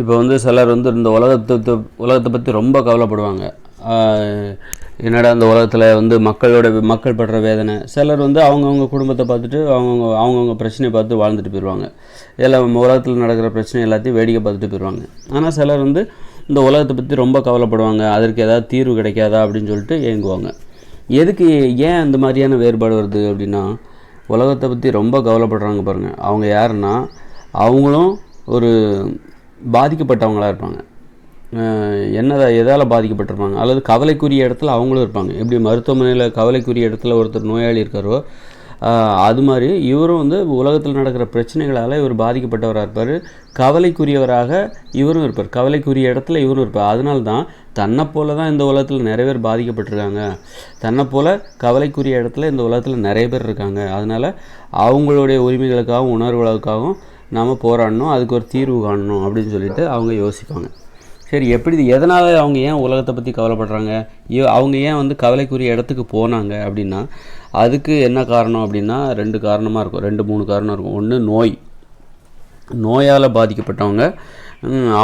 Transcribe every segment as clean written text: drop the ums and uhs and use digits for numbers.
இப்போ வந்து சிலர் வந்து இந்த உலகத்தை பற்றி ரொம்ப கவலைப்படுவாங்க. என்னடா இந்த உலகத்தில் வந்து மக்கள் படுற வேதனை. சிலர் வந்து அவங்கவுங்க குடும்பத்தை பார்த்துட்டு அவங்கவுங்க பிரச்சனையை பார்த்து வாழ்ந்துட்டு போயிடுவாங்க. எல்லாம் உலகத்தில் நடக்கிற பிரச்சனை எல்லாத்தையும் வேடிக்கை பார்த்துட்டு போயிடுவாங்க. ஆனால் சிலர் வந்து இந்த உலகத்தை பற்றி ரொம்ப கவலைப்படுவாங்க. அதற்கு ஏதாவது தீர்வு கிடைக்காதா அப்படின்னு சொல்லிட்டு ஏங்குவாங்க. எதுக்கு ஏன் இந்த மாதிரியான வேறுபாடு வருது அப்படின்னா, உலகத்தை பற்றி ரொம்ப கவலைப்படுறாங்க பாருங்கள். அவங்க யாருன்னா, அவங்களும் ஒரு பாதிக்கப்பட்டவங்களாக இருப்பாங்க. எதால் பாதிக்கப்பட்டிருப்பாங்க, அல்லது கவலைக்குரிய இடத்துல அவங்களும் இருப்பாங்க. எப்படி மருத்துவமனையில் கவலைக்குரிய இடத்துல ஒருத்தர் நோயாளி இருக்காரோ, அது மாதிரி இவரும் வந்து உலகத்தில் நடக்கிற பிரச்சனைகளால் இவர் பாதிக்கப்பட்டவராக இருப்பார். கவலைக்குரியவராக இவரும் இருப்பார். கவலைக்குரிய இடத்துல இவரும் இருப்பார். அதனால தான் தன்னை போல தான் இந்த உலகத்தில் நிறைய பேர் பாதிக்கப்பட்டிருக்காங்க. தன்னை போல் கவலைக்குரிய இடத்துல இந்த உலகத்தில் நிறைய பேர் இருக்காங்க. அதனால் அவங்களுடைய உரிமைகளுக்காகவும் உணர்வுகளுக்காகவும் நாம் போராடணும், அதுக்கு ஒரு தீர்வு காணணும் அப்படின்னு சொல்லிட்டு அவங்க யோசிப்பாங்க. சரி, எதனால் அவங்க ஏன் உலகத்தை பற்றி கவலைப்படுறாங்க, அவங்க ஏன் வந்து கவலைக்குரிய இடத்துக்கு போனாங்க அப்படின்னா, அதுக்கு என்ன காரணம் அப்படின்னா 2 காரணமாக இருக்கும். 2-3 காரணம் இருக்கும். ஒன்று, நோயால் பாதிக்கப்பட்டவங்க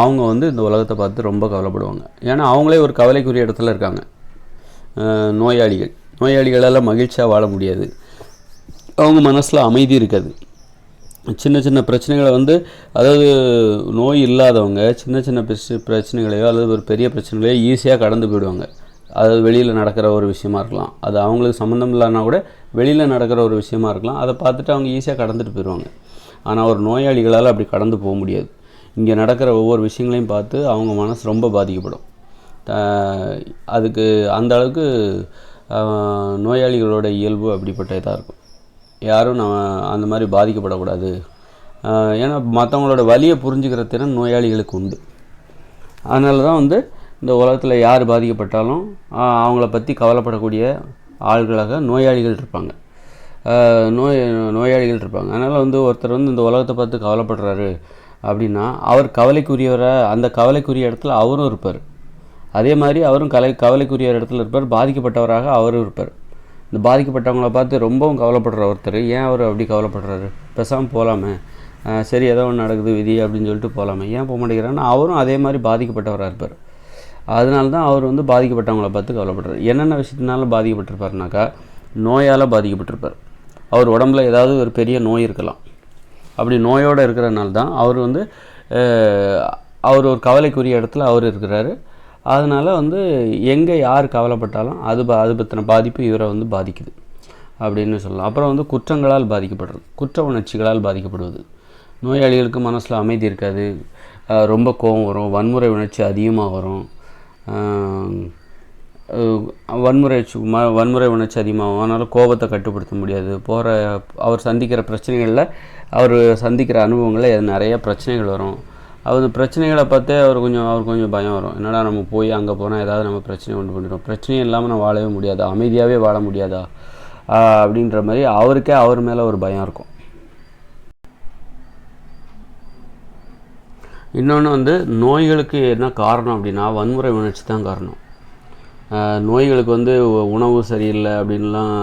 அவங்க வந்து இந்த உலகத்தை பார்த்து ரொம்ப கவலைப்படுவாங்க. ஏன்னா அவங்களே ஒரு கவலைக்குரிய இடத்துல இருக்காங்க. நோயாளிகளால் மகிழ்ச்சியாக வாழ முடியாது. அவங்க மனசில் அமைதி இருக்காது. சின்ன சின்ன பிரச்சனைகளை வந்து, அதாவது நோய் இல்லாதவங்க சின்ன சின்ன பிரச்சனைகளையோ அல்லது ஒரு பெரிய பிரச்சனைகளையோ ஈஸியாக கடந்து போயிடுவாங்க. அதாவது வெளியில் நடக்கிற ஒரு விஷயமா இருக்கலாம், அது அவங்களுக்கு சம்மந்தம் இல்லைன்னா கூட வெளியில் நடக்கிற ஒரு விஷயமா இருக்கலாம், அதை பார்த்துட்டு அவங்க ஈஸியாக கடந்துட்டு போயிடுவாங்க. ஆனால் ஒரு நோயாளிகளால் அப்படி கடந்து போக முடியாது. இங்கே நடக்கிற ஒவ்வொரு விஷயங்களையும் பார்த்து அவங்க மனசு ரொம்ப பாதிக்கப்படும். அதுக்கு அந்த அளவுக்கு நோயாளிகளோட இயல்பு அப்படிப்பட்ட இதாக இருக்கும். யாரும் நம்ம அந்த மாதிரி பாதிக்கப்படக்கூடாது. ஏன்னா மற்றவங்களோட வலியை புரிஞ்சுக்கிற திறன் நோயாளிகளுக்கு உண்டு. அதனால தான் வந்து இந்த உலகத்தில் யார் பாதிக்கப்பட்டாலும் அவங்கள பற்றி கவலைப்படக்கூடிய ஆள்களாக நோயாளிகள் இருப்பாங்க. நோயாளிகள் இருப்பாங்க. அதனால் வந்து ஒருத்தர் வந்து இந்த உலகத்தை பார்த்து கவலைப்படுறாரு அப்படின்னா, அவர் அந்த கவலைக்குரிய இடத்துல அவரும் இருப்பார். அதே மாதிரி அவரும் கவலைக்குரிய இடத்துல இருப்பார். பாதிக்கப்பட்டவராக அவரும் இருப்பார். இந்த பாதிக்கப்பட்டவங்கள பார்த்து ரொம்பவும் கவலைப்படுற ஒருத்தர் ஏன் அவர் அப்படி கவலைப்படுறாரு, பேசாமல் போகலாமே, சரி ஏதோ ஒன்று நடக்குது விதி அப்படின்னு சொல்லிட்டு போகலாமே, ஏன் போக மாட்டேங்கிறாருன்னா அவரும் அதே மாதிரி பாதிக்கப்பட்டவராக இருப்பார். அதனால தான் அவர் வந்து பாதிக்கப்பட்டவங்கள பார்த்து கவலைப்படுறாரு. என்னென்ன விஷயத்தினால பாதிக்கப்பட்டிருப்பாருனாக்கா, நோயால் பாதிக்கப்பட்டிருப்பார். அவர் உடம்புல ஏதாவது ஒரு பெரிய நோய் இருக்கலாம். அப்படி நோயோடு இருக்கிறதுனால தான் அவர் ஒரு கவலைக்குரிய இடத்துல அவர் இருக்கிறாரு. அதனால் வந்து எங்கே யார் கவலைப்பட்டாலும் அது பற்றின பாதிப்பு இவரை வந்து பாதிக்குது அப்படின்னு சொல்லலாம். அப்புறம் வந்து குற்றங்களால் பாதிக்கப்படுறது, குற்ற உணர்ச்சிகளால் பாதிக்கப்படுவது. நோயாளிகளுக்கு மனசில் அமைதி இருக்காது, ரொம்ப கோபம் வரும், வன்முறை உணர்ச்சி அதிகமாக வரும். வன்முறை உணர்ச்சி அதிகமாகும். அதனால் கோபத்தை கட்டுப்படுத்த முடியாது. அவர் சந்திக்கிற பிரச்சனைகளில் அவர் சந்திக்கிற அனுபவங்களில் நிறைய பிரச்சனைகள் வரும். அந்த பிரச்சனைகளை பார்த்தே அவர் கொஞ்சம் பயம் வரும். என்னடா நம்ம போய் அங்கே போனால் ஏதாவது நம்ம பிரச்சனை கொண்டு பண்ணிடுவோம், பிரச்சனையும் இல்லாமல் நம்ம வாழவே முடியாதா, அமைதியாகவே வாழ முடியாதா அப்படின்ற மாதிரி அவருக்கே அவர் மேலே ஒரு பயம் இருக்கும். இன்னொன்று வந்து நோய்களுக்கு என்ன காரணம் அப்படின்னா, வன்முறை உணர்ச்சி தான் காரணம். நோய்களுக்கு வந்து உணவு சரியில்லை அப்படின்லாம்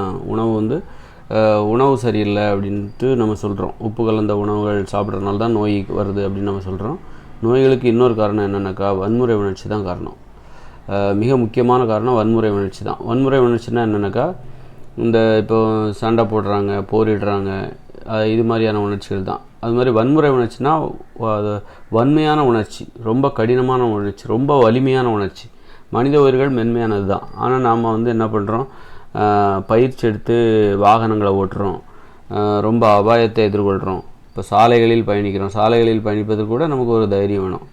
உணவு சரியில்லை அப்படின்ட்டு நம்ம சொல்கிறோம். உப்பு கலந்த உணவுகள் சாப்பிட்றதுனால தான் நோய் வருது அப்படின்னு நம்ம சொல்கிறோம். நோய்களுக்கு இன்னொரு காரணம் என்னென்னாக்கா, வன்முறை உணர்ச்சி தான் காரணம். மிக முக்கியமான காரணம் வன்முறை உணர்ச்சி தான். வன்முறை உணர்ச்சினா என்னென்னாக்கா, இப்போ சண்டை போடுறாங்க, போரிடுறாங்க, இது மாதிரியான உணர்ச்சிகள் தான். அது மாதிரி வன்முறை உணர்ச்சினா அது வன்மையான உணர்ச்சி, ரொம்ப கடினமான உணர்ச்சி, ரொம்ப வலிமையான உணர்ச்சி. மனித உயிர்கள் மென்மையானது தான். ஆனால் நாம் வந்து என்ன பண்ணுறோம், பயிற்சி எடுத்து வாகனங்களை ஓட்டுறோம், ரொம்ப அபாயத்தை எதிர்கொள்கிறோம். இப்போ சாலைகளில் பயணிக்கிறோம். சாலைகளில் பயணிப்பதற்கு கூட நமக்கு ஒரு தைரியம் வேணும்.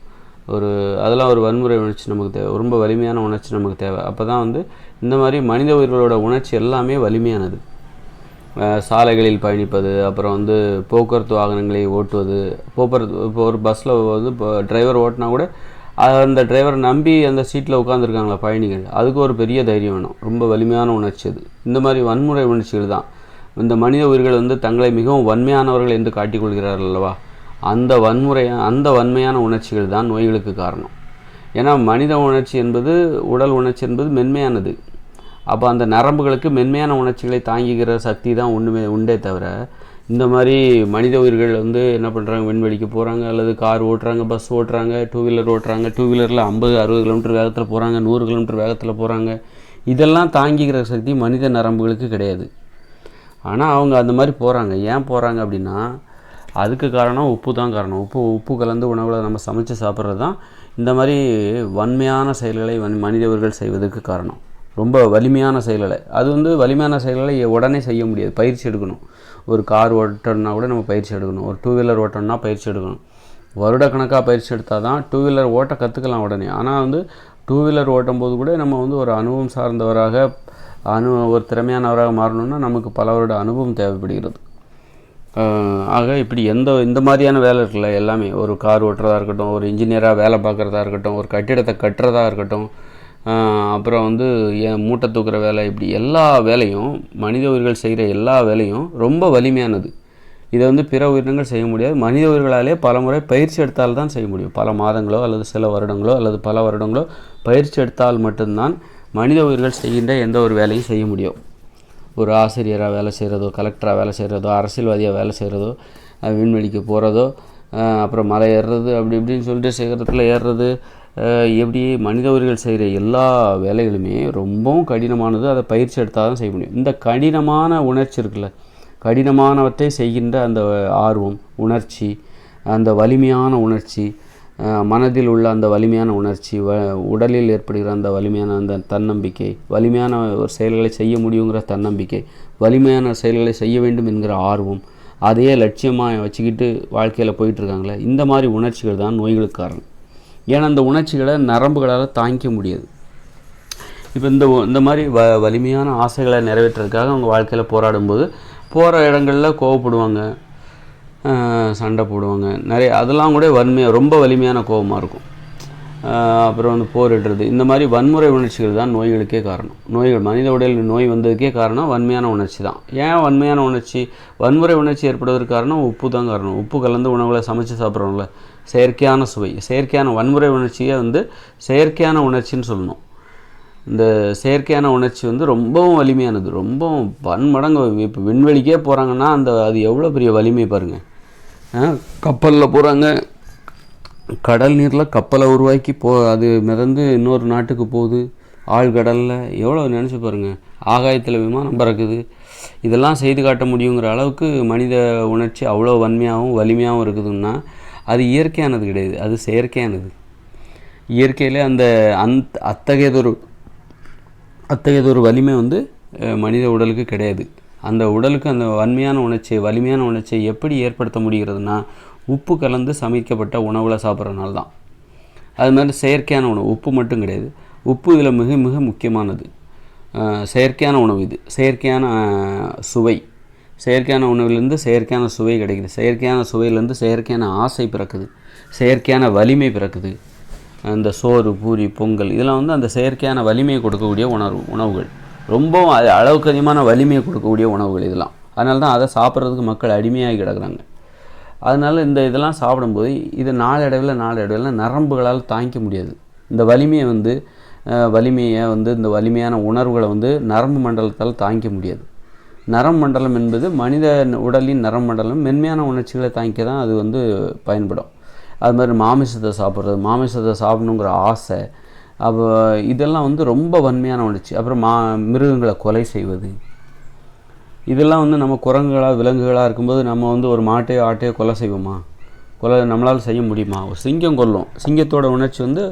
அதெல்லாம் ஒரு வன்முறை உணர்ச்சி நமக்கு தேவை, ரொம்ப வலிமையான உணர்ச்சி நமக்கு தேவை. அப்போ தான் வந்து இந்த மாதிரி மனித உயிர்களோட உணர்ச்சி எல்லாமே வலிமையானது. சாலைகளில் பயணிப்பது, அப்புறம் வந்து போக்குவரத்து வாகனங்களை ஓட்டுவது, இப்போ ஒரு பஸ்ஸில் வந்து இப்போ டிரைவர் ஓட்டினா கூட அந்த டிரைவரை நம்பி அந்த சீட்டில் உட்காந்துருக்காங்களா பயணிகள், அதுக்கு ஒரு பெரிய தைரியம் வேணும். ரொம்ப வலிமையான உணர்ச்சி அது. இந்த மாதிரி வன்முறை உணர்ச்சிகள் தான். இந்த மனித உயிர்கள் வந்து தங்களை மிகவும் வன்மையானவர்கள் என்று காட்டிக்கொள்கிறார்கள் அல்லவா, அந்த வன்மையான உணர்ச்சிகள் தான் நோய்களுக்கு காரணம். ஏன்னா மனித உணர்ச்சி என்பது, உடல் உணர்ச்சி என்பது மென்மையானது. அப்போ அந்த நரம்புகளுக்கு மென்மையான உணர்ச்சிகளை தாங்கிக்கிற சக்தி தான் உண்டே தவிர, இந்த மாதிரி மனித உயிர்கள் வந்து என்ன பண்ணுறாங்க, விண்வெளிக்கு போகிறாங்க, அல்லது கார் ஓட்டுறாங்க, பஸ் ஓட்டுறாங்க, டூ வீலர் ஓட்டுறாங்க, டூ வீலரில் 50-60 கிலோமீட்டர் வேகத்தில் போகிறாங்க, 100 கிலோமீட்டர் வேகத்தில் போகிறாங்க. இதெல்லாம் தாங்கிக்கிற சக்தி மனித நரம்புகளுக்கு கிடையாது. ஆனால் அவங்க அந்த மாதிரி போகிறாங்க. ஏன் போகிறாங்க அப்படின்னா, அதுக்கு காரணம் உப்பு தான் காரணம். உப்பு கலந்து உணவில் நம்ம சமைச்சு சாப்பிட்றது தான் இந்த மாதிரி வன்மையான செயல்களை மனிதர்கள் செய்வதற்கு காரணம். ரொம்ப வலிமையான செயல்களை, அது வந்து வலிமையான செயல்களை உடனே செய்ய முடியாது, பயிற்சி எடுக்கணும். ஒரு கார் ஓட்டணுன்னா கூட நம்ம பயிற்சி எடுக்கணும். ஒரு டூ வீலர் ஓட்டணுன்னா பயிற்சி எடுக்கணும். வருடக்கணக்காக பயிற்சி எடுத்தால் தான் டூ வீலர் ஓட்ட கற்றுக்கலாம் உடனே. ஆனால் வந்து டூ வீலர் ஓட்டும்போது கூட நம்ம வந்து ஒரு அனுபவம் சார்ந்தவராக ஒரு திறமையானவராக மாறணும்னா நமக்கு பல வருட அனுபவம் தேவைப்படுகிறது. ஆக இப்படி இந்த மாதிரியான வேலை இருக்குல்ல, எல்லாமே ஒரு கார் ஓட்டுறதா இருக்கட்டும், ஒரு இன்ஜினியராக வேலை பார்க்குறதா இருக்கட்டும், ஒரு கட்டிடத்தை கட்டுறதா இருக்கட்டும், அப்புறம் வந்து மூட்டை தூக்குற வேலை, இப்படி எல்லா வேலையும் மனித உயிர்கள் செய்கிற எல்லா வேலையும் ரொம்ப வலிமையானது. இதை வந்து பிற உயிரினங்கள் செய்ய முடியாது. மனித உயிர்களாலே பல முறை பயிற்சி எடுத்தால் தான் செய்ய முடியும். பல மாதங்களோ அல்லது சில வருடங்களோ அல்லது பல வருடங்களோ பயிற்சி எடுத்தால் மட்டும்தான் மனித உயிர்கள் செய்கின்ற எந்த ஒரு வேலையும் செய்ய முடியும். ஒரு ஆசிரியராக வேலை செய்கிறதோ, கலெக்டராக வேலை செய்கிறதோ, அரசியல்வாதியாக வேலை செய்கிறதோ, விண்வெளிக்கு போகிறதோ, அப்புறம் மலை ஏறுறது, அப்படி இப்படின்னு சொல்லிட்டு சிகரத்தில் ஏறுறது, எப்படி மனித உயிர்கள் செய்கிற எல்லா வேலைகளுமே ரொம்பவும் கடினமானது. அதை பயிற்சி எடுத்தால் தான் செய்ய முடியும். இந்த கடினமான உணர்ச்சி இருக்குல்ல, கடினமானவற்றை செய்கின்ற அந்த ஆர்வம், உணர்ச்சி, அந்த வலிமையான உணர்ச்சி, மனதில் உள்ள அந்த வலிமையான உணர்ச்சி, உடலில் ஏற்படுகிற அந்த வலிமையான அந்த தன்னம்பிக்கை, வலிமையான ஒரு செயல்களை செய்ய முடியுங்கிற தன்னம்பிக்கை, வலிமையான செயல்களை செய்ய வேண்டும் என்கிற ஆர்வம், அதையே லட்சியமாக வச்சுக்கிட்டு வாழ்க்கையில் போயிட்டுருக்காங்களே, இந்த மாதிரி உணர்ச்சிகள் தான் நோய்களுக்கு காரணம். ஏன்னா அந்த உணர்ச்சிகளை நரம்புகளால் தாங்கிக்க முடியாது. இப்போ இந்த மாதிரி வலிமையான ஆசைகளை நிறைவேற்றுறதுக்காக அவங்க வாழ்க்கையில் போராடும்போது போகிற இடங்களில் கோவப்படுவாங்க, சண்டை போடுவாங்க, நிறைய அதெல்லாம் கூட ரொம்ப வலிமையான கோபமாக இருக்கும். அப்புறம் வந்து போரிடுறது, இந்த மாதிரி வன்முறை உணர்ச்சிகள் தான் நோய்களுக்கே காரணம். மனித உடலில் நோய் வந்ததுக்கே காரணம் வன்மையான உணர்ச்சி தான். ஏன் வன்மையான உணர்ச்சி, வன்முறை உணர்ச்சி ஏற்படுவதற்கு காரணம் உப்பு தான் காரணம். உப்பு கலந்து உணவுகளை சமைச்சு சாப்பிட்றோம்ல, செயற்கையான சுவை, செயற்கையான வன்முறை உணர்ச்சியை வந்து செயற்கையான உணர்ச்சின்னு சொல்லணும். இந்த செயற்கையான உணர்ச்சி வந்து ரொம்பவும் வலிமையானது, ரொம்பவும் பன்மடங்கு. இப்போ விண்வெளிக்கே போகிறாங்கன்னா அது எவ்வளோ பெரிய வலிமை பாருங்கள். கப்பலில் போகிறாங்க, கடல் நீரில் கப்பலை உருவாக்கி அது மிதந்து இன்னொரு நாட்டுக்கு போகுது, ஆழ்கடலில் எவ்வளோ நினச்சி பாருங்கள். ஆகாயத்தில் விமானம் பறக்குது. இதெல்லாம் செய்து காட்ட முடியுங்கிற அளவுக்கு மனித உணர்ச்சி அவ்வளோ வன்மையாகவும் வலிமையாகவும் இருக்குதுன்னா அது இயற்கையானது கிடையாது, அது செயற்கையானது. இயற்கையிலே அத்தகையதொரு வலிமை வந்து மனித உடலுக்கு கிடையாது. அந்த உடலுக்கு அந்த வலிமையான உணர்ச்சியை எப்படி ஏற்படுத்த முடிகிறதுனா உப்பு கலந்து சமைக்கப்பட்ட உணவில் சாப்பிட்றதுனால தான். அது மாதிரி செயற்கையான உணவு, உப்பு மட்டும் கிடையாது, உப்பு இதில் மிக மிக முக்கியமானது. செயற்கையான உணவு இது, செயற்கையான சுவை, செயற்கையான உணவிலேருந்து செயற்கையான சுவை கிடைக்குது, செயற்கையான சுவையிலேருந்து செயற்கையான ஆசை பிறக்குது, செயற்கையான வலிமை பிறக்குது. அந்த சோறு, பூரி, பொங்கல் இதெல்லாம் வந்து அந்த செயற்கையான வலிமையை கொடுக்கக்கூடிய உணவுகள், ரொம்பவும் அளவுக்கு அதிகமான வலிமையை கொடுக்கக்கூடிய உணவுகள் இதெல்லாம். அதனால தான் அதை சாப்பிட்றதுக்கு மக்கள் அடிமையாகி கிடக்குறாங்க. அதனால் இதெல்லாம் சாப்பிடும்போது இது நாளடைவில் நரம்புகளால் தாங்கிக்க முடியாது. இந்த வலிமையை வந்து இந்த வலிமையான உணர்வுகளை வந்து நரம்பு மண்டலத்தால் தாங்கிக்க முடியாது. நரம்பு மண்டலம் என்பது மனித உடலின் நரம்பு மண்டலம் மென்மையான உணர்ச்சிகளை தாங்கிக்க தான் அது வந்து பயன்படும். அது மாதிரி மாமிசத்தை சாப்பிடணுங்கிற ஆசை, அப்போ இதெல்லாம் வந்து ரொம்ப வன்மையான உணர்ச்சி. அப்புறம் மிருகங்களை கொலை செய்வது, இதெல்லாம் வந்து நம்ம குரங்குகளாக விலங்குகளாக இருக்கும்போது நம்ம வந்து ஒரு மாட்டையோ ஆட்டையோ கொலை செய்வோமா? நம்மளால் செய்ய முடியுமா? ஒரு சிங்கம் கொல்லும், சிங்கத்தோட உணர்ச்சி வந்து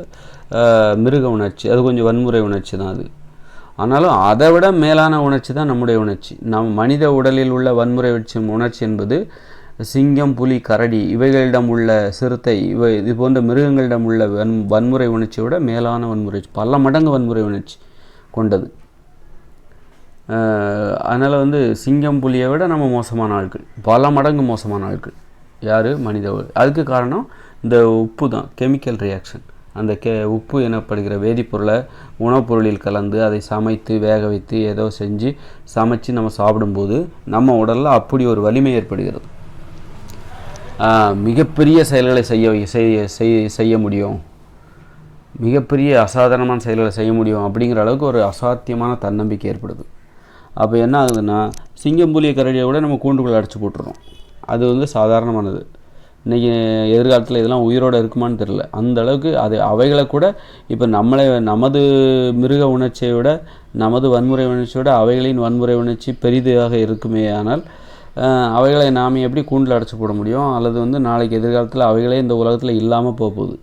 மிருக உணர்ச்சி, அது கொஞ்சம் வன்முறை உணர்ச்சி தான் அது. ஆனாலும் அதை விட மேலான உணர்ச்சி தான் நம்முடைய உணர்ச்சி. மனித உடலில் உள்ள வன்முறை உணர்ச்சி என்பது சிங்கம், புலி, கரடி இவைகளிடம் உள்ள சிறுத்தை இது போன்ற மிருகங்களிடம் உள்ள வன்முறை உணர்ச்சியை விட மேலான வன்முறை, பல மடங்கு வன்முறை உணர்ச்சி கொண்டது. அதனால் வந்து சிங்கம், புலியை விட நம்ம மோசமான ஆட்கள், பல மடங்கு மோசமான ஆட்கள் யார்? மனித. அதுக்கு காரணம் இந்த உப்பு தான், கெமிக்கல் ரியாக்ஷன். அந்த உப்பு எனப்படுகிற வேதிப்பொருளை உணவுப் பொருளில் கலந்து அதை சமைத்து வேக வைத்து ஏதோ செஞ்சு சமைச்சு நம்ம சாப்பிடும்போது நம்ம உடலில் அப்படி ஒரு வலிமை ஏற்படுகிறது. மிகப்பெரிய செயல்களை செய்ய முடியும், மிகப்பெரிய அசாதாரணமான செயல்களை செய்ய முடியும் அப்படிங்கிற அளவுக்கு ஒரு அசாத்தியமான தன்னம்பிக்கை ஏற்படுது. அப்போ என்ன ஆகுதுன்னா சிங்கம் புலியை கரடியை கூட நம்ம கூண்டுக்குள்ளே அடைச்சி போட்டுறோம். அது வந்து சாதாரணமானது. இன்றைக்கி எதிர்காலத்தில் இதெல்லாம் உயிரோடு இருக்குமான்னு தெரில. அந்த அளவுக்கு அது அவைகளை கூட இப்போ நமது மிருக உணர்ச்சியை விட நமது வன்முறை உணர்ச்சியோட அவைகளின் வன்முறை உணர்ச்சி பெரிதாக இருக்குமே. ஆனால் அவைகளை நாம் எப்படி கூண்டில் அடைச்சி போட முடியும்? அல்லது வந்து நாளைக்கு எதிர்காலத்தில் அவைகளே இந்த உலகத்தில் இல்லாமல் போகுது.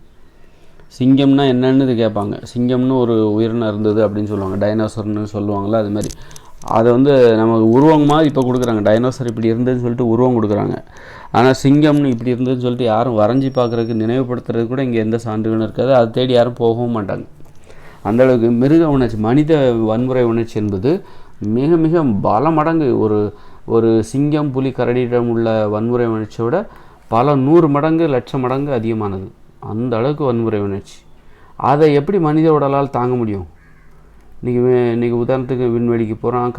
சிங்கம்னா என்னன்னு இது கேட்பாங்க. சிங்கம்னு ஒரு உயிரினம் இருந்தது அப்படின்னு சொல்லுவாங்க, டைனோசர்னு சொல்லுவாங்கள்ல, அது மாதிரி அதை வந்து நமக்கு உருவம் மாதிரி இப்போ கொடுக்குறாங்க. டைனோசர் இப்படி இருந்ததுன்னு சொல்லிட்டு உருவம் கொடுக்குறாங்க. ஆனால் சிங்கம்னு இப்படி இருந்ததுன்னு சொல்லிட்டு யாரும் வரைஞ்சி பார்க்குறதுக்கு நினைவுபடுத்துறது கூட இங்கே எந்த சான்றுகளும் இருக்காது. அதை தேடி யாரும் போகவும் மாட்டாங்க. அந்தளவுக்கு மிருக உணர்ச்சி, மனித வன்முறை உணர்ச்சி என்பது மிக மிக பல மடங்கு ஒரு சிங்கம் புலி கரடியிடம் உள்ள வன்முறை உணர்ச்சியோட பல 100 மடங்கு லட்சம் மடங்கு அதிகமானது. அந்த அளவுக்கு வன்முறை உணர்ச்சி. அதை எப்படி மனித உடலால் தாங்க முடியும்? இன்றைக்கி உதாரணத்துக்கு விண்வெளிக்கு போகிறான்,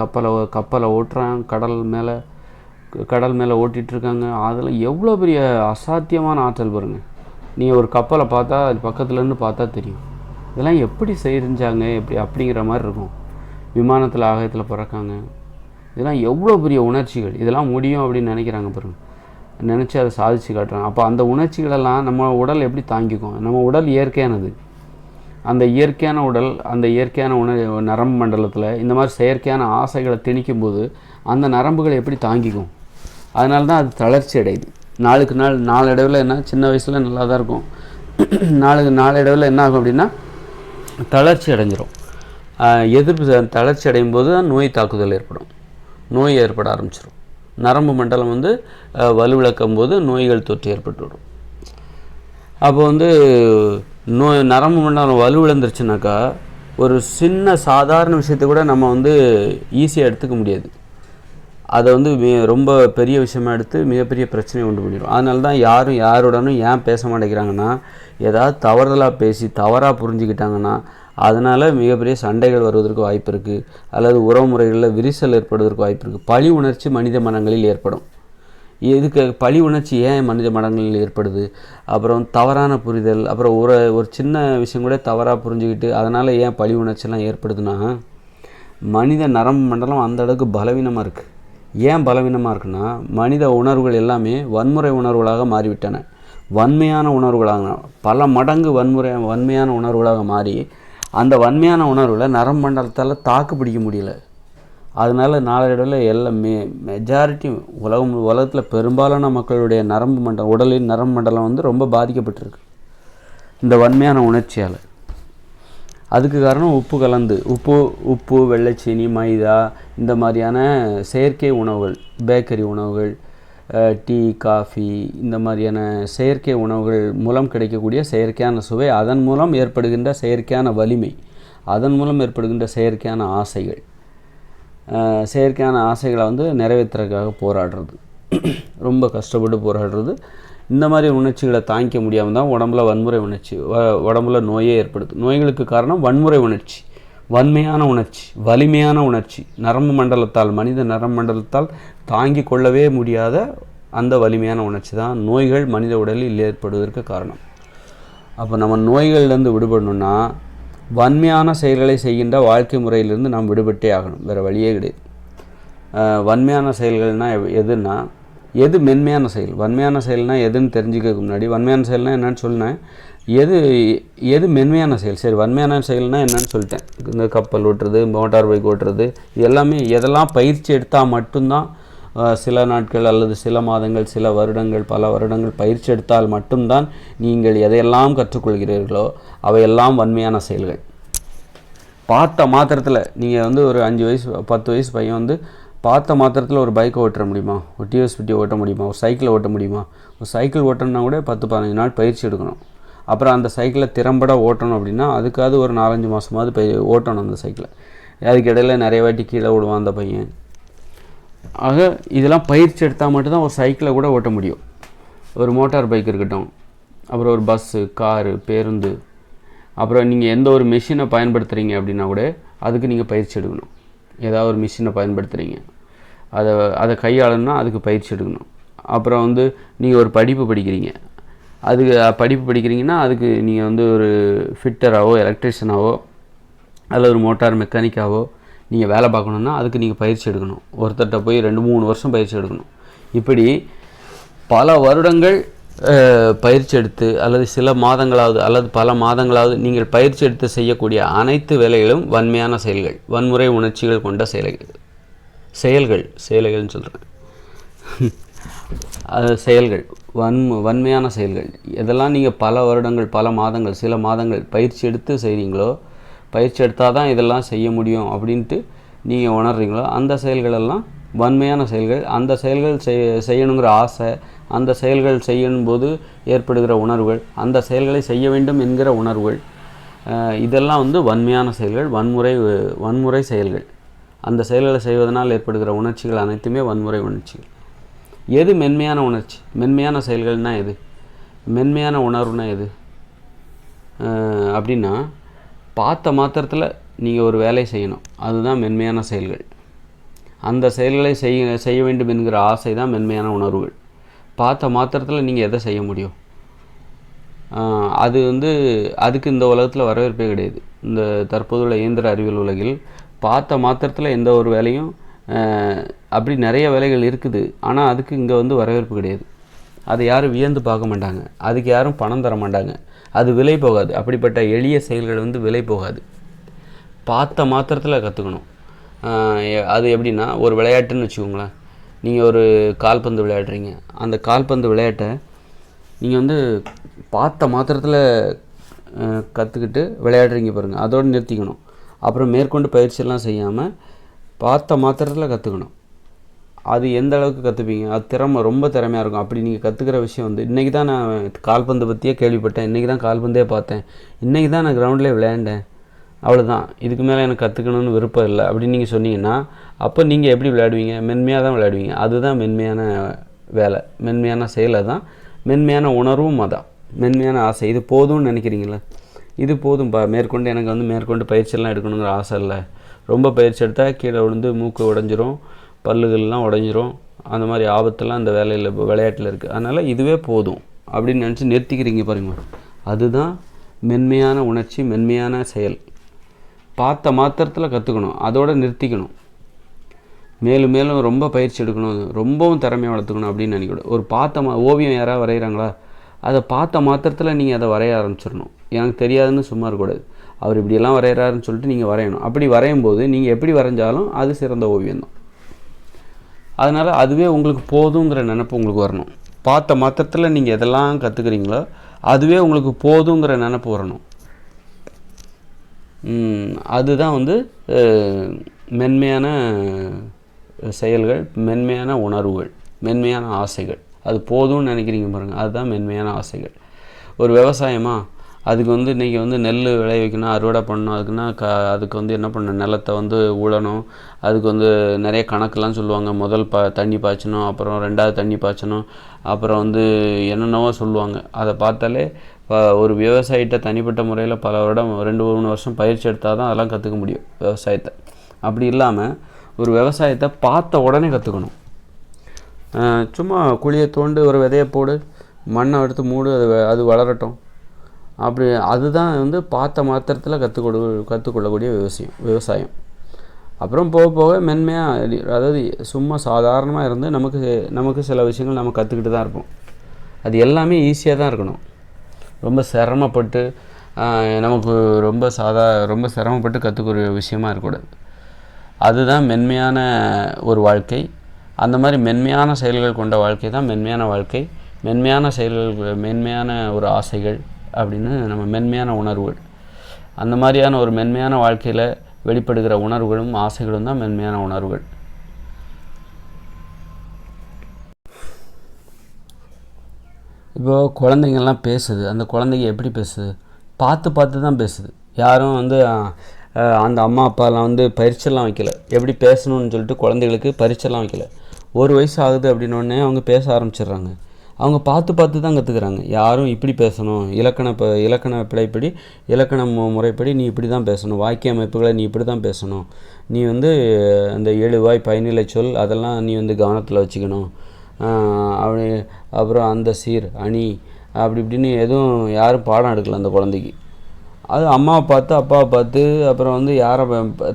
கப்பலை ஓட்டுறான், கடல் மேலே ஓட்டிகிட்ருக்காங்க. அதில் எவ்வளோ பெரிய அசாத்தியமான ஆற்றல் பாருங்கள். நீங்கள் ஒரு கப்பலை பார்த்தா அது பக்கத்துலேருந்து பார்த்தா தெரியும். இதெல்லாம் எப்படி செஞ்சாங்க அப்படிங்கிற மாதிரி இருக்கும். விமானத்தில் ஆகாயத்தில் பறக்காங்க. இதெல்லாம் எவ்வளோ பெரிய உணர்ச்சிகள். இதெல்லாம் முடியும் அப்படின்னு நினைக்கிறாங்க பாருங்கள். நினச்சி அதை சாதித்து காட்டுறாங்க. அப்போ அந்த உணர்ச்சிகளெல்லாம் நம்ம உடல் எப்படி தாங்கிக்கும்? நம்ம உடல் இயற்கையானது. அந்த இயற்கையான உடல், அந்த இயற்கையான நரம்பு மண்டலத்தில் இந்த மாதிரி செயற்கையான ஆசைகளை திணிக்கும்போது அந்த நரம்புகளை எப்படி தாங்கிக்கும்? அதனால தான் அது தளர்ச்சி அடையுது. நாளுக்கு நாள் நாளடைவில் என்ன, சின்ன வயசில் நல்லா தான் இருக்கும், நாளடைவில் என்ன ஆகும் அப்படின்னா தளர்ச்சி அடைஞ்சிரும். தளர்ச்சி அடையும் போது தான் நோய் தாக்குதல் ஏற்படும். நோய் ஏற்பட ஆரம்பிச்சிடும். நரம்பு மண்டலம் வந்து வலுவிழக்கும் போது நோய்கள் தொற்று ஏற்பட்டுவிடும். அப்போ வந்து நரம்பு மண்டலம் வலுவிழந்துருச்சுனாக்கா ஒரு சின்ன சாதாரண விஷயத்தை கூட நம்ம வந்து ஈஸியாக எடுத்துக்க முடியாது. அதை வந்து ரொம்ப பெரிய விஷயமா எடுத்து மிகப்பெரிய பிரச்சனையை உண்டு பண்ணிடும். அதனால தான் யாருடனும் ஏன் பேச மாட்டேங்கிறாங்கன்னா, ஏதாவது தவறுதலாக பேசி தவறாக புரிஞ்சுக்கிட்டாங்கன்னா அதனால் மிகப்பெரிய சண்டைகள் வருவதற்கு வாய்ப்பு இருக்குது. அல்லது உறவு முறைகளில் விரிசல் ஏற்படுவதற்கு வாய்ப்பு இருக்குது. பழி உணர்ச்சி மனித மனங்களில் ஏற்படும். இதுக்கு பழி உணர்ச்சி ஏன் மனித மனங்களில் ஏற்படுது? அப்புறம் தவறான புரிதல், அப்புறம் ஒரு சின்ன விஷயம் கூட தவறாக புரிஞ்சுக்கிட்டு அதனால் ஏன் பழி உணர்ச்சிலாம் ஏற்படுதுன்னா, மனித நரம்பு மண்டலம் அந்த அளவுக்கு பலவீனமாக இருக்குது. ஏன் பலவீனமாக இருக்குன்னா, மனித உணர்வுகள் எல்லாமே வன்முறை உணர்வுகளாக மாறிவிட்டன. வன்மையான உணர்வுகளாக பல மடங்கு வன்மையான உணர்வுகளாக மாறி அந்த வன்மையான உணர்வில் நரம்பு மண்டலத்தால் தாக்கு பிடிக்க முடியல. அதனால் நாளடைவில் எல்லாம் மெஜாரிட்டி உலகத்தில் பெரும்பாலான மக்களுடைய உடலின் நரம்பு மண்டலம் வந்து ரொம்ப பாதிக்கப்பட்டிருக்கு இந்த வன்மையான உணர்ச்சியால். அதுக்கு காரணம் உப்பு கலந்து உப்பு வெள்ளைச்சீனி மைதா இந்த மாதிரியான செயற்கை உணவுகள், பேக்கரி உணவுகள், டீ காஃபி இந்த மாதிரியான செயற்கை உணவுகள் மூலம் கிடைக்கக்கூடிய செயற்கையான சுவை, அதன் மூலம் ஏற்படுகின்ற செயற்கையான வலிமை, அதன் மூலம் ஏற்படுகின்ற செயற்கையான ஆசைகளை வந்து நிறைவேற்றுறதுக்காக போராடுறது, ரொம்ப கஷ்டப்பட்டு போராடுறது. இந்த மாதிரி உணர்ச்சிகளை தாங்கிக்க முடியாமல் தான் உடம்புல வன்முறை உணர்ச்சி, உடம்புல நோயே ஏற்படுது. நோய்களுக்கு காரணம் வன்முறை உணர்ச்சி, வன்மையான உணர்ச்சி, வலிமையான உணர்ச்சி, மனித நரம்பு மண்டலத்தால் தாங்கி கொள்ளவே முடியாத அந்த வலிமையான உணர்ச்சி தான் நோய்கள் மனித உடலில் ஏற்படுவதற்கு காரணம். அப்போ நம்ம நோய்கள்லேருந்து விடுபடணுன்னா வன்மையான செயல்களை செய்கின்ற வாழ்க்கை முறையிலிருந்து நாம் விடுபட்டே ஆகணும். வேறு வழியே கிடையாது. வன்மையான செயல்கள்னால் எதுன்னா, எது மென்மையான செயல்? வன்மையான செயல்னால் எதுன்னு தெரிஞ்சுக்கிறதுக்கு முன்னாடி வன்மையான செயல்னால் என்னன்னு சொன்னேன். எது மென்மையான செயல்? சரி, வன்மையான செயல்னால் என்னன்னு சொல்லிட்டேன். இந்த கப்பல் ஓட்டுறது, மோட்டார் பைக் ஓட்டுறது, எல்லாமே எதெல்லாம் பயிற்சி எடுத்தால் மட்டும்தான், சில நாட்கள் அல்லது சில மாதங்கள், சில வருடங்கள், பல வருடங்கள் பயிற்சி எடுத்தால் மட்டும்தான் நீங்கள் எதையெல்லாம் கற்றுக்கொள்கிறீர்களோ அவையெல்லாம் வன்மையான செயல்கள். பார்த்த மாத்திரத்தில் நீங்கள் வந்து ஒரு 5 வயசு 10 வயசு பையன் வந்து பார்த்த மாத்திரத்தில் ஒரு பைக்கை ஓட்ட முடியுமா? ஒரு டிவிஎஸ் 50 ஓட்ட முடியுமா? ஒரு சைக்கிளை ஓட்ட முடியுமா? ஒரு சைக்கிள் ஓட்டணுன்னா கூட 10-15 நாள் பயிற்சி எடுக்கணும். அப்புறம் அந்த சைக்கிளை திறம்பட ஓட்டணும் அப்படின்னா அதுக்காவது ஒரு 4-5 மாதமாவது ஓட்டணும் அந்த சைக்கிளை. அதுக்கு இடையில் நிறைய வாட்டி கீழே விடுவான் அந்த பையன். ஆக இதெல்லாம் பயிற்சி எடுத்தால் மட்டும்தான் ஒரு சைக்கிளை கூட ஓட்ட முடியும். ஒரு மோட்டார் பைக் இருக்கட்டும், அப்புறம் ஒரு பஸ்ஸு, காரு, பேருந்து, அப்புறம் நீங்கள் எந்த ஒரு மிஷினை பயன்படுத்துகிறீங்க அப்படின்னா கூட அதுக்கு நீங்கள் பயிற்சி எடுக்கணும். ஏதாவது ஒரு மிஷினை பயன்படுத்துகிறீங்க, அதை கையாளணும்னா அதுக்கு பயிற்சி எடுக்கணும். அப்புறம் வந்து நீங்கள் ஒரு படிப்பு படிக்கிறீங்கன்னா அதுக்கு நீங்கள் வந்து ஒரு ஃபிட்டராகவோ எலக்ட்ரிஷியனாகவோ அல்லது ஒரு மோட்டார் மெக்கானிக்காவோ நீங்கள் வேலை பார்க்கணுன்னா அதுக்கு நீங்கள் பயிற்சி எடுக்கணும். ஒருத்தர்கிட்ட போய் 2-3 வருஷம் பயிற்சி எடுக்கணும். இப்படி பல வருடங்கள் பயிற்சி எடுத்து அல்லது சில மாதங்களாவது அல்லது பல மாதங்களாவது நீங்கள் பயிற்சி எடுத்து செய்யக்கூடிய அனைத்து வேலைகளும் வன்மையான செயல்கள், வன்முறை உணர்ச்சிகள் கொண்ட செயல்கள்னு சொல்கிறேன். செயல்கள் வன்மையான செயல்கள். இதெல்லாம் நீங்கள் பல வருடங்கள், பல மாதங்கள், சில மாதங்கள் பயிற்சி எடுத்து செய்கிறீங்களோ, பயிற்சி எடுத்தால் தான் இதெல்லாம் செய்ய முடியும் அப்படின்ட்டு நீங்கள் உணர்றீங்களோ, அந்த செயல்களெல்லாம் வன்மையான செயல்கள். அந்த செயல்கள் செய்யணுங்கிற ஆசை, அந்த செயல்கள் செய்யும்போது ஏற்படுகிற உணர்வுகள், அந்த செயல்களை செய்ய வேண்டும் என்கிற உணர்வுகள், இதெல்லாம் வந்து வன்மையான செயல்கள், வன்முறை செயல்கள். அந்த செயல்களை செய்வதனால் ஏற்படுகிற உணர்ச்சிகள் அனைத்துமே வன்முறை உணர்ச்சிகள். எது மென்மையான உணர்ச்சி? மென்மையான செயல்கள்னால் எது? மென்மையான உணர்வுனா எது அப்படின்னா, பார்த்த மாத்திரத்தில் நீங்கள் ஒரு வேலை செய்யணும், அதுதான் மென்மையான செயல்கள். அந்த செயல்களை செய்ய வேண்டும் என்கிற ஆசை தான் மென்மையான உணர்வுகள். பார்த்த மாத்திரத்தில் நீங்கள் எதை செய்ய முடியும்? அது வந்து அதுக்கு இந்த உலகத்தில் வரவேற்பே கிடையாது. இந்த தற்போதுள்ள இயந்திர அறிவியல் உலகில் பார்த்த மாத்திரத்தில் எந்த ஒரு வேலையும், அப்படி நிறைய வேலைகள் இருக்குது, ஆனால் அதுக்கு இங்கே வந்து வரவேற்பு கிடையாது. அதை யாரும் வியந்து பார்க்க மாட்டாங்க, அதுக்கு யாரும் பணம் தர மாட்டாங்க, அது விலை போகாது. அப்படிப்பட்ட எளிய செயல்கள் வந்து விலை போகாது. பார்த்த மாத்திரத்தில் கற்றுக்கணும். அது எப்படின்னா, ஒரு விளையாட்டுன்னு வச்சுக்கோங்களேன். நீங்கள் ஒரு கால்பந்து விளையாடுறீங்க. அந்த கால்பந்து விளையாட்டை நீங்கள் வந்து பார்த்த மாத்திரத்தில் கற்றுக்கிட்டு விளையாடுறீங்க பாருங்கள், அதோடு நிறுத்திக்கணும். அப்புறம் மேற்கொண்டு பயிற்சியெல்லாம் செய்யாமல் பார்த்த மாத்திரத்தில் கற்றுக்கணும். அது எந்த அளவுக்கு கற்றுப்பீங்க? அது ரொம்ப திறமையாக இருக்கும். அப்படி நீங்கள் கற்றுக்கிற விஷயம் வந்து, இன்றைக்கி தான் நான் கால்பந்து பற்றியே கேள்விப்பட்டேன், இன்றைக்கி தான் கால்பந்தே பார்த்தேன், இன்றைக்கி தான் நான் கிரவுண்ட்லேயே விளையாண்டேன், அவ்வளோதான், இதுக்கு மேலே எனக்கு கற்றுக்கணுன்னு விருப்பம் இல்லை அப்படின்னு நீங்கள் சொன்னீங்கன்னா, அப்போ நீங்கள் எப்படி விளையாடுவீங்க? மென்மையாக தான் விளையாடுவீங்க. அதுதான் மென்மையான வேலை, மென்மையான செயலை தான், மென்மையான உணர்வும் அதான், மென்மையான ஆசை. இது போதும்னு நினைக்கிறீங்களா? இது போதும் மேற்கொண்டு எனக்கு வந்து மேற்கொண்டு பயிற்சியெல்லாம் எடுக்கணுங்கிற ஆசை இல்லை. ரொம்ப பயிற்சி எடுத்தால் கீழே விழுந்து மூக்கு உடைஞ்சிரும், பல்லுகள்லாம் உடைஞ்சிரும், அந்த மாதிரி ஆபத்தெல்லாம் இந்த விளையாட்டில் இருக்குது. அதனால் இதுவே போதும் அப்படின்னு நினச்சி நிறுத்திக்கிறீங்க பாருங்க, அதுதான் மென்மையான உணர்ச்சி, மென்மையான செயல். பார்த்த மாத்திரத்தில் கற்றுக்கணும், அதோடு நிறுத்திக்கணும். மேலும் மேலும் ரொம்ப பயிற்சி எடுக்கணும், ரொம்பவும் திறமையாக வளர்த்துக்கணும் அப்படின்னு நினைக்கக்கூடாது. ஒரு ஓவியம் யாராவது வரைகிறாங்களா, அதை பார்த்த மாத்திரத்தில் நீங்கள் அதை வரைய ஆரம்பிச்சிடணும். எனக்கு தெரியாதுன்னு சும்மா இருக்கக்கூடாது, அவர் இப்படியெல்லாம் வரைகிறாருன்னு சொல்லிட்டு நீங்கள் வரையணும். அப்படி வரையும் போது நீங்கள் எப்படி வரைஞ்சாலும் அது சிறந்த ஓவியம்தான். அதனால் அதுவே உங்களுக்கு போதுங்கிற நினைப்பு உங்களுக்கு வரணும். பார்த்த மாத்திரத்தில் நீங்கள் எதெல்லாம் கற்றுக்குறீங்களோ அதுவே உங்களுக்கு போதுங்கிற நினைப்பு வரணும். அதுதான் வந்து மென்மையான செயல்கள், மென்மையான உணர்வுகள், மென்மையான ஆசைகள். அது போதும்னு நினைக்கிறீங்க பாருங்கள், அதுதான் மென்மையான ஆசைகள். ஒரு விவசாயமா, அதுக்கு வந்து இன்றைக்கி வந்து நெல் விளைய வைக்கணும், அறுவடை பண்ணணும், அதுக்கு வந்து என்ன பண்ணணும், நிலத்தை வந்து உழணும், அதுக்கு வந்து நிறைய கணக்கெலாம் சொல்லுவாங்க. முதல் தண்ணி பாய்ச்சணும், அப்புறம் 2வது தண்ணி பாய்ச்சணும், அப்புறம் வந்து என்னென்னவோ சொல்லுவாங்க. அதை பார்த்தாலே ஒரு விவசாயிகிட்ட தனிப்பட்ட முறையில் பல வருடம் 2-3 வருஷம் பயிற்சி எடுத்தால் தான் அதெல்லாம் கற்றுக்க முடியும் விவசாயத்தை. அப்படி இல்லாமல் ஒரு விவசாயத்தை பார்த்த உடனே கற்றுக்கணும். சும்மா குழியை தோண்டு ஒரு விதையை போடு, மண்ணை எடுத்து மூடு, அது வளரட்டும், அப்படி அதுதான் வந்து பார்த்த மாத்திரத்தில் கற்றுக்கொள்ளக்கூடிய விவசாயம். அப்புறம் போக போக மென்மையாக, அதாவது சும்மா சாதாரணமாக இருந்து நமக்கு சில விஷயங்கள் நம்ம கற்றுக்கிட்டு தான் இருப்போம். அது எல்லாமே ஈஸியாக தான் இருக்கணும். ரொம்ப சிரமப்பட்டு நமக்கு ரொம்ப சிரமப்பட்டு கற்றுக்கிற விஷயமா இருக்கக்கூடாது. அதுதான் மென்மையான ஒரு வாழ்க்கை. அந்த மாதிரி மென்மையான செயல்கள் கொண்ட வாழ்க்கை தான் மென்மையான வாழ்க்கை. மென்மையான செயல்கள், மென்மையான ஒரு ஆசைகள் அப்படின்னு நம்ம மென்மையான உணர்வுகள். அந்த மாதிரியான ஒரு மென்மையான வாழ்க்கையில் வெளிப்படுகிற உணர்வுகளும் ஆசைகளும் தான் மென்மையான உணர்வுகள். இப்போது குழந்தைங்கள்லாம் பேசுது. அந்த குழந்தைங்க எப்படி பேசுது? பார்த்து தான் பேசுது. யாரும் வந்து அந்த அம்மா அப்பாலாம் வந்து பரீட்சைலாம் வைக்கல, எப்படி பேசணும்னு சொல்லிட்டு குழந்தைகளுக்கு பரீட்சைலாம் வைக்கல. 1 வயசு ஆகுது அப்படின்னோடனே அவங்க பேச ஆரம்பிச்சிடுறாங்க. அவங்க பார்த்து தான் கற்றுக்குறாங்க. யாரும் இப்படி பேசணும், இலக்கண பிழைப்படி, இலக்கண முறைப்படி நீ இப்படி தான் பேசணும், வாக்கிய அமைப்புகளை நீ இப்படி தான் பேசணும், நீ வந்து அந்த எழுவாய் பயனிலை சொல் அதெல்லாம் நீ வந்து கவனத்தில் வச்சுக்கணும், அப்படி அப்புறம் அந்த சீர் அணி அப்படி இப்படின்னு எதுவும் யாரும் பாடம் எடுக்கல அந்த குழந்தைக்கு. அது அம்மாவை பார்த்து அப்பாவை பார்த்து அப்புறம் வந்து யாரை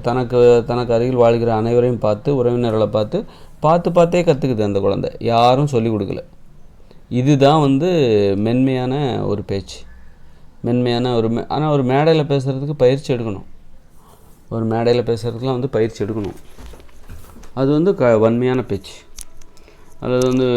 தனக்கு தனக்கு அருகில் வாழ்கிற அனைவரையும் பார்த்து உறவினர்களை பார்த்து பார்த்தே கற்றுக்குது அந்த குழந்தை. யாரும் சொல்லிக் கொடுக்கல. இதுதான் வந்து மென்மையான ஒரு பேச்சு. மென்மையான ஆனால் ஒரு மேடையில் பேசுகிறதுக்கு பயிற்சி எடுக்கணும். ஒரு மேடையில் பேசுகிறதுக்குலாம் வந்து பயிற்சி எடுக்கணும். அது வந்து வன்மையான பேச்சு. அதாவது வந்து